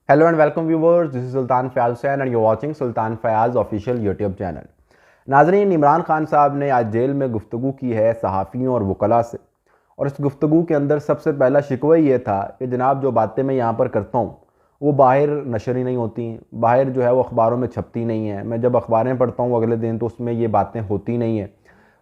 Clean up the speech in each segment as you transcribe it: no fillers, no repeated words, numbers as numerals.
Hello and welcome viewers, this is Sultan Fayaz Hussain and you watching Sultan Fayaz official YouTube channel. नाजरीन, इमरान खान साहब ने आज जेल में गुफ्तगू की है सहाफ़ियों और वकला से। और इस गुफ्तगू के अंदर सबसे पहला शिकवा ये था कि जनाब जो बातें मैं यहाँ पर करता हूँ वो बाहर नशर ही नहीं होती, बाहर जो है वो अखबारों में छपती नहीं है। मैं जब अखबारें पढ़ता हूँ अगले दिन तो उसमें ये बातें होती नहीं है।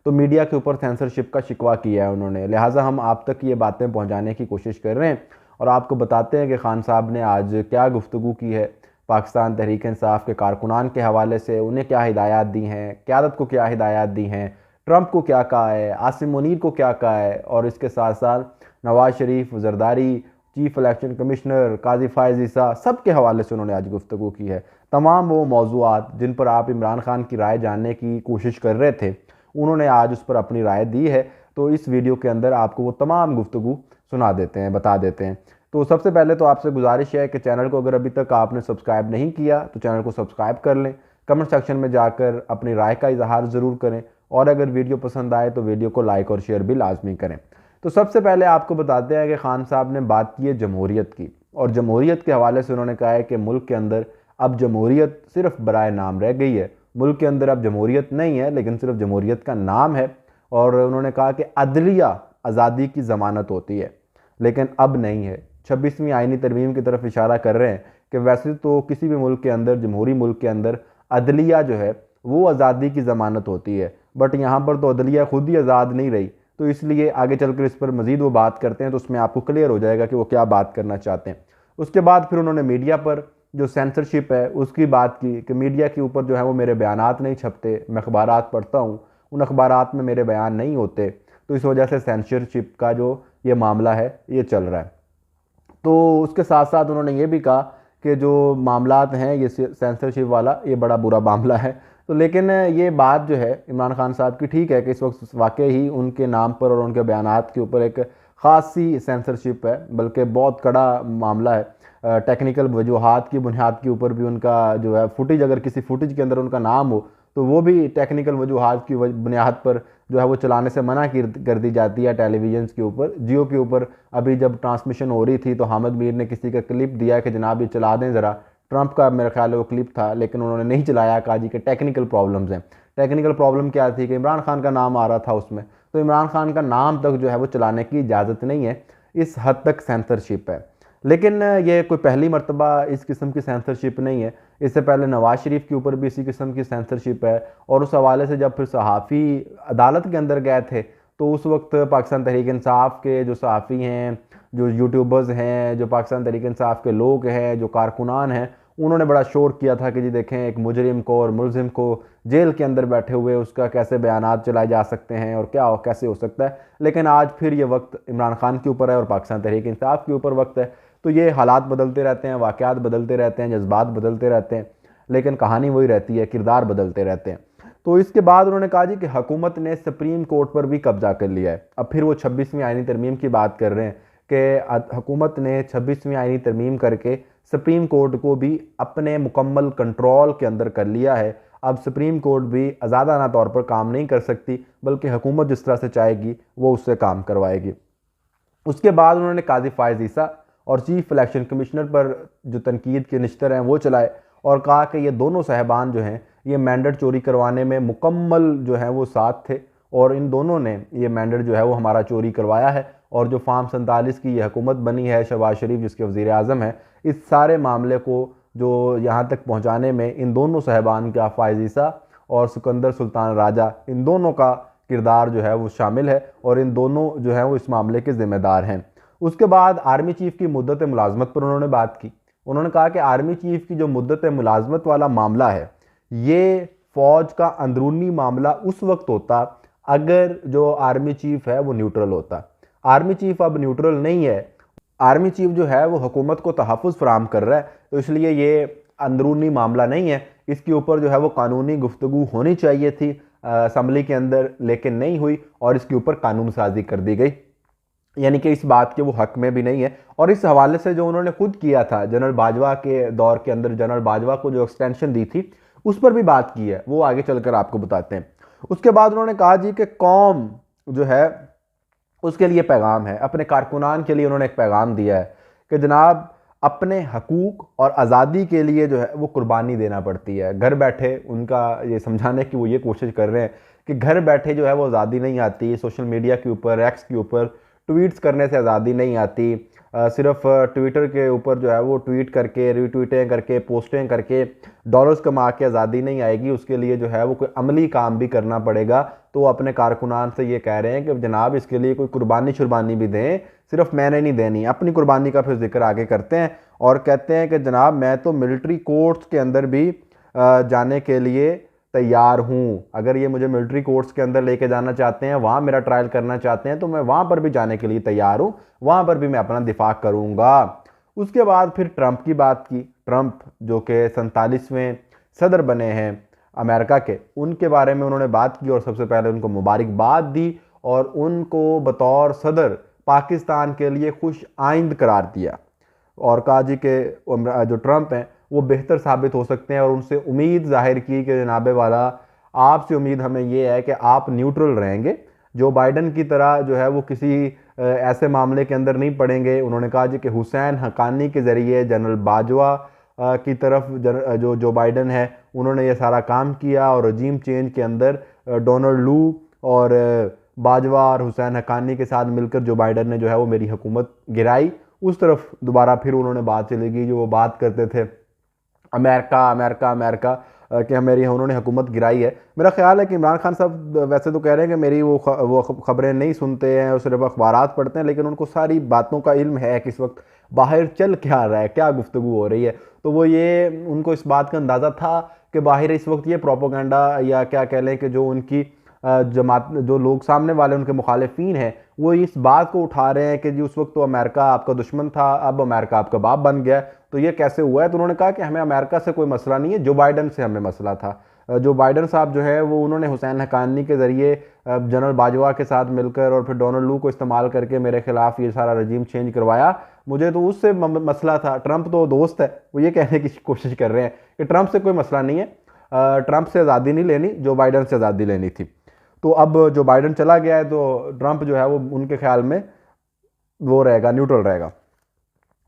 तो मीडिया के ऊपर सेंसरशिप का शिकवा किया है उन्होंने, लिहाजा हम आप तक ये बातें पहुँचाने की कोशिश कर रहे हैं और आपको बताते हैं कि खान साहब ने आज क्या गुफ्तगू की है पाकिस्तान तहरीक इंसाफ के कारकुनान के हवाले से। उन्हें क्या हिदायत दी हैं, क़यादत को क्या हिदायत दी हैं, ट्रंप को क्या कहा है, आसिम मुनीर को क्या कहा है, और इसके साथ साथ Nawaz Sharif, Zardari, chief election commissioner, काजी फायज़ ईसा, सब के हवाले से उन्होंने आज गुफ्तगू की है। तमाम वो मौज़ूआत जिन पर आप इमरान खान की राय जानने की कोशिश कर रहे थे उन्होंने आज उस पर अपनी राय दी है। तो इस वीडियो के अंदर आपको वो तमाम गुफ्तगू सुना देते हैं, बता देते हैं। तो सबसे पहले तो आपसे गुजारिश है कि चैनल को अगर अभी तक आपने सब्सक्राइब नहीं किया तो चैनल को सब्सक्राइब कर लें। कमेंट सेक्शन में जाकर अपनी राय का इजहार ज़रूर करें और अगर वीडियो पसंद आए तो वीडियो को लाइक और शेयर भी लाजमी करें। तो सबसे पहले आपको बताते हैं कि खान साहब ने बात की है जमहूरियत की, और जमहूरियत के हवाले से उन्होंने कहा है कि मुल्क के अंदर अब जमहूरियत सिर्फ बराए नाम रह गई है। मुल्क के अंदर अब जमहूरियत नहीं है लेकिन सिर्फ जमहूरियत का नाम है। और उन्होंने कहा कि अदलिया आज़ादी की ज़मानत होती है लेकिन अब नहीं है। 26वीं आइनी तरमीम की तरफ इशारा कर रहे हैं कि वैसे तो किसी भी मुल्क के अंदर, जमहूरी मुल्क के अंदर अदलिया जो है वो आज़ादी की ज़मानत होती है, बट यहाँ पर तो अदलिया खुद ही आज़ाद नहीं रही। तो इसलिए आगे चलकर इस पर मज़ीद वो बात करते हैं तो उसमें आपको क्लियर हो जाएगा कि वो क्या बात करना चाहते हैं। उसके बाद फिर उन्होंने मीडिया पर जो सेंसरशिप है उसकी बात की कि मीडिया के ऊपर जो है वो मेरे बयानात नहीं छपते, मैं अखबारात पढ़ता हूँ, उन अखबारात में मेरे बयान नहीं होते, तो इस वजह से सेंसरशिप का जो ये मामला है ये चल रहा है। तो उसके साथ साथ उन्होंने ये भी कहा कि जो मामलात हैं ये सेंसरशिप वाला ये बड़ा बुरा मामला है। तो लेकिन ये बात जो है इमरान खान साहब की ठीक है कि इस वक्त वाकई ही उनके नाम पर और उनके बयानात के ऊपर एक ख़ास सी सेंसरशिप है, बल्कि बहुत कड़ा मामला है। टेक्निकल वजूहात की बुनियाद के ऊपर भी उनका जो है फुटेज, अगर किसी फुटेज के अंदर उनका नाम हो तो वो भी टेक्निकल वजूहात की बुनियाद पर जो है वो चलाने से मना कर दी जाती है। टेलीविजन के ऊपर, जियो के ऊपर अभी जब ट्रांसमिशन हो रही थी तो हामिद मीर ने किसी का क्लिप दिया कि जनाब ये चला दें ज़रा, ट्रंप का मेरा ख्याल है वो क्लिप था, लेकिन उन्होंने नहीं चलाया। कहा जी के टेक्निकल प्रॉब्लम्स हैं। टेक्निकल प्रॉब्लम क्या थी कि इमरान खान का नाम आ रहा था उसमें, तो इमरान खान का नाम तक जो है वो चलाने की इजाज़त नहीं है। इस हद तक सेंसरशिप है। लेकिन ये कोई पहली मरतबा इस किस्म की सेंसरशिप नहीं है। इससे पहले नवाज शरीफ के ऊपर भी इसी किस्म की सेंसरशिप है। और उस हवाले से जब फिर सहाफ़ी अदालत के अंदर गए थे तो उस वक्त पाकिस्तान तहरीक इंसाफ के जो सहाफ़ी हैं, जो यूट्यूबर्स हैं, जो पाकिस्तान तहरीक इंसाफ के लोग हैं, जो कारकुनान हैं, उन्होंने बड़ा शोर किया था कि जी देखें एक मुजरिम को और मुलजिम को जेल के अंदर बैठे हुए उसका कैसे बयानात चलाए जा सकते हैं और क्या कैसे हो सकता है। लेकिन आज फिर ये वक्त इमरान खान के ऊपर है और पाकिस्तान तहरीक इंसाफ के ऊपर वक्त है। तो ये हालात बदलते रहते हैं, वाक़यात बदलते रहते हैं, जज्बात बदलते रहते हैं, लेकिन कहानी वही रहती है, किरदार बदलते रहते हैं। तो इसके बाद उन्होंने कहा जी कि हुकूमत ने सुप्रीम कोर्ट पर भी कब्जा कर लिया है। अब फिर वो 26वीं आइनी तरमीम की बात कर रहे हैं कि हुकूमत ने 26वीं आइनी तरमीम करके सुप्रीम कोर्ट को भी अपने मुकम्मल कंट्रोल के अंदर कर लिया है। अब सुप्रीम कोर्ट भी आज़ादाना तौर पर काम नहीं कर सकती, बल्कि हुकूमत जिस तरह से चाहेगी वो उससे काम करवाएगी। उसके बाद उन्होंने काजी फायज़ ईसा और चीफ इलेक्शन कमिश्नर पर जो तनकीद के निश्तर हैं वो चलाए और कहा कि ये दोनों साहबान जो हैं ये मैंडेट चोरी करवाने में मुकम्मल जो है वो साथ थे और इन दोनों ने ये मैंडेट जो है वो हमारा चोरी करवाया है। और जो फार्म 47 की ये हुकूमत बनी है, शहबाज शरीफ जिसके वज़ीर आज़म है, इस सारे मामले को जो यहाँ तक पहुँचाने में इन दोनों साहबान का, फायज़ ईसा और सिकंदर सुल्तान राजा, इन दोनों का किरदार जो है वो शामिल है और इन दोनों जो है वो इस मामले के ज़िम्मेदार हैं। उसके बाद आर्मी चीफ़ की मुद्दत मुलाजमत पर उन्होंने बात की। उन्होंने कहा कि आर्मी चीफ़ की जो मुद्दत मुलाजमत वाला मामला है ये फ़ौज का अंदरूनी मामला उस वक्त होता अगर जो आर्मी चीफ़ है वो न्यूट्रल होता। आर्मी चीफ़ अब न्यूट्रल नहीं है। आर्मी चीफ़ जो है वो हुकूमत को तहफ़्फ़ुज़ फराहम कर रहा है, तो इसलिए ये अंदरूनी मामला नहीं है। इसके ऊपर जो है वो कानूनी गुफ्तगू होनी चाहिए थी असम्बली के अंदर, लेकिन नहीं हुई और इसके ऊपर कानून साजी कर दी गई, यानी कि इस बात के वो हक में भी नहीं है। और इस हवाले से जो उन्होंने खुद किया था जनरल बाजवा के दौर के अंदर, जनरल बाजवा को जो एक्सटेंशन दी थी उस पर भी बात की है, वो आगे चलकर आपको बताते हैं। उसके बाद उन्होंने कहा जी कि कौम जो है उसके लिए पैगाम है, अपने कारकुनान के लिए उन्होंने एक पैगाम दिया है कि जनाब अपने हकूक़ और आज़ादी के लिए जो है वो कुर्बानी देना पड़ती है। घर बैठे उनका ये समझाने की वो ये कोशिश कर रहे हैं कि घर बैठे जो है वो आज़ादी नहीं आती, सोशल मीडिया के ऊपर, एक्स के ऊपर ट्वीट्स करने से आज़ादी नहीं आती, सिर्फ ट्विटर के ऊपर जो है वो ट्वीट करके, रीट्वीटें करके, पोस्टें करके डॉलर्स कमा के आज़ादी नहीं आएगी। उसके लिए जो है वो कोई अमली काम भी करना पड़ेगा। तो वो अपने कारकुनान से ये कह रहे हैं कि जनाब इसके लिए कोई कुर्बानी शुर्बानी भी दें, सिर्फ मैंने नहीं देनी। अपनी कुर्बानी का फिर जिक्र आगे करते हैं और कहते हैं कि जनाब मैं तो मिलिट्री कोर्ट्स के अंदर भी जाने के लिए तैयार हूँ। अगर ये मुझे मिलिट्री कोर्ट्स के अंदर लेके जाना चाहते हैं, वहाँ मेरा ट्रायल करना चाहते हैं, तो मैं वहाँ पर भी जाने के लिए तैयार हूँ, वहाँ पर भी मैं अपना दिफा करूँगा। उसके बाद फिर ट्रंप की बात की। ट्रंप जो कि 47वें सदर बने हैं अमेरिका के, उनके बारे में उन्होंने बात की और सबसे पहले उनको मुबारकबाद दी और उनको बतौर सदर पाकिस्तान के लिए खुश आइंद करार दिया और कहा जी कि जो ट्रंप हैं वो बेहतर साबित हो सकते हैं और उनसे उम्मीद जाहिर की कि जनाबे वाला आपसे उम्मीद हमें ये है कि आप न्यूट्रल रहेंगे, जो बाइडन की तरह जो है वो किसी ऐसे मामले के अंदर नहीं पड़ेंगे। उन्होंने कहा जी कि हुसैन हक्कानी के ज़रिए जनरल बाजवा की तरफ जो बाइडन है उन्होंने ये सारा काम किया और रजीम चेंज के अंदर डोनाल्ड लू और बाजवा और हुसैन हक्कानी के साथ मिलकर जो बाइडन ने जो है वो मेरी हुकूमत गिराई। उस तरफ दोबारा फिर उन्होंने बात चली गई जो वो बात करते थे अमेरिका अमेरिका अमेरिका कि मेरी उन्होंने हुकूमत गिराई है। मेरा ख्याल है कि इमरान खान साहब वैसे तो कह रहे हैं कि मेरी वो खबरें नहीं सुनते हैं और सिर्फ अखबारात पढ़ते हैं, लेकिन उनको सारी बातों का इल्म है कि इस वक्त बाहर चल क्या रहा है, क्या गुफ्तगू हो रही है। तो वो ये उनको इस बात का अंदाज़ा था कि बाहर इस वक्त ये प्रोपोगंडा या क्या कह लें कि जो उनकी जमात जो लोग सामने वाले उनके मुखालिफिन हैं वो इस बात को उठा रहे हैं कि जी उस वक्त तो अमेरिका आपका दुश्मन था, अब अमेरिका आपका बाप बन गया, तो ये कैसे हुआ है। तो उन्होंने कहा कि हमें अमेरिका से कोई मसला नहीं है, जो बाइडन से हमें मसला था। जो बाइडन साहब जो है वो उन्होंने हुसैन हक्कानी के ज़रिए जनरल बाजवा के साथ मिलकर और फिर डोनाल्ड लू को इस्तेमाल करके मेरे खिलाफ ये सारा रजीम चेंज करवाया, मुझे तो उससे मसला था। ट्रंप तो दोस्त है, वो ये कहने की कोशिश कर रहे हैं कि ट्रंप से कोई मसला नहीं है, ट्रंप से आज़ादी नहीं लेनी, जो बाइडन से आज़ादी लेनी थी। तो अब जो बाइडन चला गया है तो ट्रंप जो है वो उनके ख्याल में वो रहेगा, न्यूट्रल रहेगा।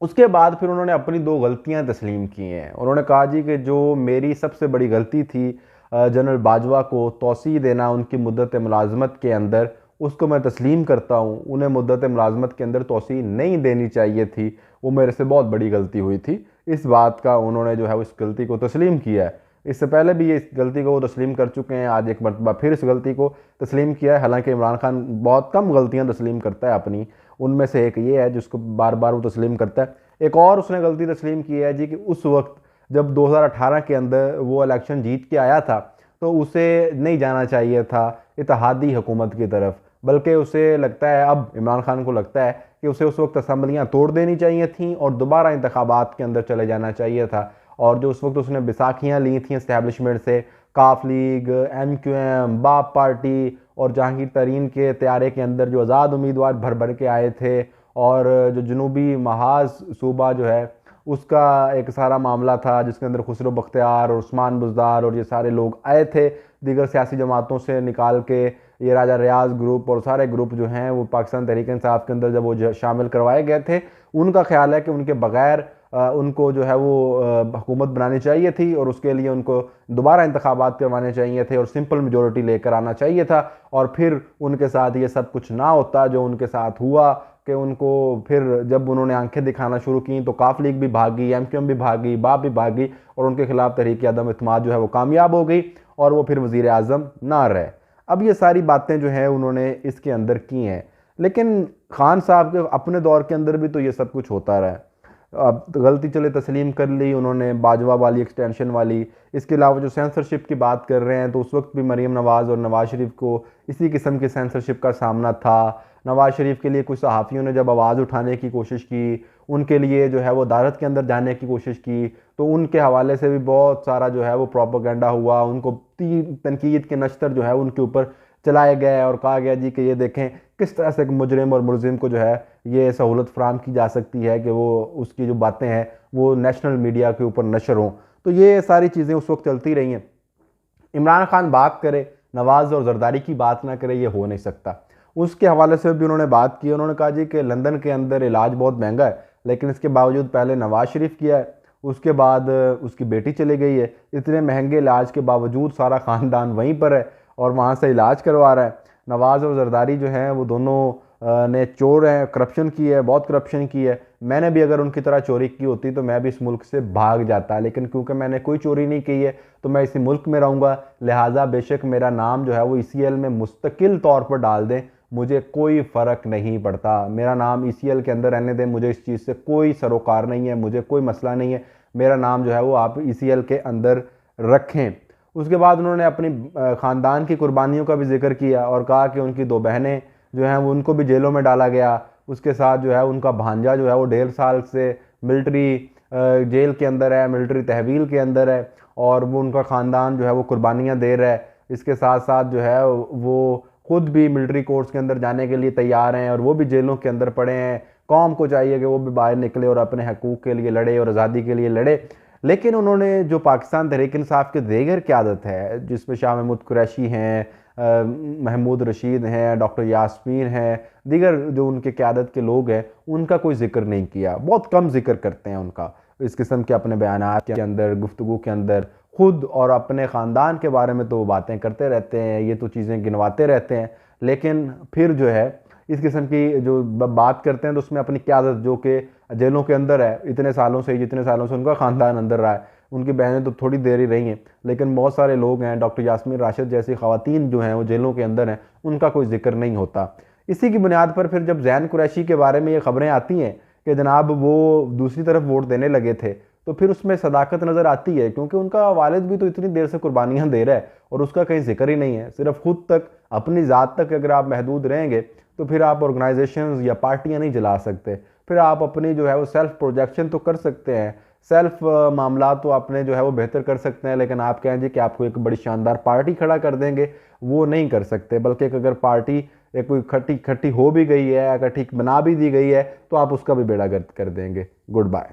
उसके बाद फिर उन्होंने अपनी 2 गलतियां तस्लीम की हैं। उन्होंने कहा जी कि जो मेरी सबसे बड़ी गलती थी जनरल बाजवा को तौसीह देना उनकी मुद्दत मुलाजमत के अंदर, उसको मैं तस्लीम करता हूँ। उन्हें मुद्दत मुलाजमत के अंदर तौसीह नहीं देनी चाहिए थी, वो मेरे से बहुत बड़ी गलती हुई थी। इस बात का उन्होंने जो है उस गलती को तस्लीम किया है। इससे पहले भी ये इस गलती को वो तस्लीम कर चुके हैं, आज एक मरतबा फिर इस गलती को तस्लीम किया है। हालांकि इमरान खान बहुत कम गलतियां तस्लीम करता है अपनी, उनमें से एक ये है जिसको बार बार वो तस्लीम करता है। एक और उसने गलती तस्लीम की है जी कि उस वक्त जब 2018 के अंदर वो इलेक्शन जीत के आया था तो उसे नहीं जाना चाहिए था इत्तेहादी हुकूमत की तरफ, बल्कि उसे लगता है, अब इमरान खान को लगता है कि उसे उस वक्त असम्बलियाँ तोड़ देनी चाहिए थी और दोबारा इंतखाबात के अंदर चले जाना चाहिए था। और जो उस वक्त उसने बैसाखियाँ ली थी इस्टेब्लिशमेंट से, काफ लीग, MQM, बाप पार्टी और जहांगीर तरीन के त्यारे के अंदर जो आज़ाद उम्मीदवार भर भर के आए थे और जो जनूबी महाज सूबा जो है उसका एक सारा मामला था जिसके अंदर खुसरो बख्तियार और उस्मान बुज़दार और ये सारे लोग आए थे दीगर सियासी जमातों से निकाल के, ये राजा रियाज ग्रुप और सारे ग्रुप जो हैं वो पाकिस्तान तहरीक इंसाफ के अंदर जब वो शामिल करवाए गए थे, उनका ख्याल है कि उनके बगैर उनको जो है वो हुकूमत बनानी चाहिए थी और उसके लिए उनको दोबारा इंतखाबात करवाने चाहिए थे और सिंपल मेजोरिटी लेकर आना चाहिए था। और फिर उनके साथ ये सब कुछ ना होता जो उनके साथ हुआ कि उनको फिर जब उन्होंने आंखें दिखाना शुरू की तो काफ लीग भी भागी, MQM भी भागी, बाप भी भागी और उनके खिलाफ तहरीक अदम इत्मीनान जो है वो कामयाब हो गई और वो फिर वज़ीर आज़म ना रहे। अब ये सारी बातें जो हैं उन्होंने इसके अंदर की हैं, लेकिन खान साहब के अपने दौर के अंदर भी तो ये सब कुछ होता रहा। अब तो गलती चले तस्लीम कर ली उन्होंने, बाजवा वाली एक्सटेंशन वाली। इसके अलावा जो सेंसरशिप की बात कर रहे हैं तो उस वक्त भी मरीम नवाज़ और नवाज़ शरीफ को इसी किस्म की सेंसरशिप का सामना था। नवाज़ शरीफ के लिए कुछ सहाफ़ियों ने जब आवाज़ उठाने की कोशिश की, उनके लिए जो है वो अदालत के अंदर जाने की कोशिश की, तो उनके हवाले से भी बहुत सारा जो है वो प्रोपेगेंडा हुआ, उनको तनकीद के नश्तर जो है उनके ऊपर चलाए गए और कहा गया जी कि ये देखें किस तरह से एक मुजरिम और मुलजिम को जो है ये सहूलत फराम की जा सकती है कि वो उसकी जो बातें हैं वो नेशनल मीडिया के ऊपर नशर हों। तो ये सारी चीज़ें उस वक्त चलती रही हैं। इमरान खान बात करे, नवाज़ और जरदारी की बात ना करे, ये हो नहीं सकता। उसके हवाले से भी उन्होंने बात की। उन्होंने कहा जी कि लंदन के अंदर इलाज बहुत महंगा है, लेकिन इसके बावजूद पहले नवाज शरीफ किया है, उसके बाद उसकी बेटी चली गई है। इतने महंगे इलाज के बावजूद सारा ख़ानदान वहीं पर है और वहाँ से इलाज करवा रहा है। नवाज़ और जरदारी जो हैं वो दोनों ने चोर हैं, करप्शन की है, बहुत करप्शन की है। मैंने भी अगर उनकी तरह चोरी की होती तो मैं भी इस मुल्क से भाग जाता, लेकिन क्योंकि मैंने कोई चोरी नहीं की है तो मैं इसी मुल्क में रहूँगा। लिहाजा बेशक मेरा नाम जो है वो ECL में मुस्तकिल तौर पर डाल दें, मुझे कोई फ़र्क नहीं पड़ता। मेरा नाम ECL के अंदर रहने दें, मुझे इस चीज़ से कोई सरोकार नहीं है, मुझे कोई मसला नहीं है। मेरा नाम जो है वो आप ECL के अंदर रखें। उसके बाद उन्होंने अपनी ख़ानदान की कुर्बानियों का भी जिक्र किया और कहा कि उनकी 2 बहनें जो हैं वो उनको भी जेलों में डाला गया। उसके साथ जो है उनका भांजा जो है वो 1.5 साल से मिलिट्री जेल के अंदर है, मिलिट्री तहवील के अंदर है और वो उनका ख़ानदान जो है वो कुर्बानियाँ दे रहा है। इसके साथ साथ जो है वो खुद भी मिलिट्री कोर्ट्स के अंदर जाने के लिए तैयार हैं और वो भी जेलों के अंदर पड़े हैं। कौम को चाहिए कि वो भी बाहर निकले और अपने हकूक़ के लिए लड़े और आज़ादी के लिए लड़े। लेकिन उन्होंने जो पाकिस्तान तहरीक इंसाफ के दीगर क़यादत है, जिसमें शाह महमूद कुरैशी हैं, महमूद रशीद हैं, डॉक्टर यास्मीन हैं, दीगर जो उनके क़यादत के लोग हैं, उनका कोई जिक्र नहीं किया। बहुत कम जिक्र करते हैं उनका इस किस्म के अपने बयानात के अंदर, गुफ्तगू के अंदर। खुद और अपने ख़ानदान के बारे में तो वो बातें करते रहते हैं, ये तो चीज़ें गिनवाते रहते हैं, लेकिन फिर जो है इस किस्म की जो बात करते हैं तो उसमें अपनी क़यादत जो कि जेलों के अंदर है इतने सालों से, जितने सालों से उनका ख़ानदान अंदर रहा है, उनकी बहनें तो थोड़ी देर ही रही हैं, लेकिन बहुत सारे लोग हैं, डॉक्टर यास्मीन राशिद जैसी ख़वातीन जो हैं वो जेलों के अंदर हैं, उनका कोई जिक्र नहीं होता। इसी की बुनियाद पर फिर जब ज़ैन कुरैशी के बारे में ये ख़बरें आती हैं कि जनाब वो दूसरी तरफ वोट देने लगे थे, तो फिर उसमें सदाकत नज़र आती है, क्योंकि उनका वालिद भी तो इतनी देर से कुर्बानियाँ दे रहा है और उसका कहीं जिक्र ही नहीं है। सिर्फ खुद तक, अपनी ज़ात तक अगर आप महदूद रहेंगे तो फिर आप ऑर्गेनाइजेशंस या पार्टियाँ नहीं जला सकते। फिर आप अपनी जो है वो सेल्फ प्रोजेक्शन तो कर सकते हैं, सेल्फ मामला तो आपने जो है वो बेहतर कर सकते हैं, लेकिन आप कहें जी कि आपको एक बड़ी शानदार पार्टी खड़ा कर देंगे, वो नहीं कर सकते। बल्कि अगर पार्टी एक कोई खट्टी हो भी गई है, अगर ठीक बना भी दी गई है, तो आप उसका भी बेड़ा गर्क कर देंगे। Good bye.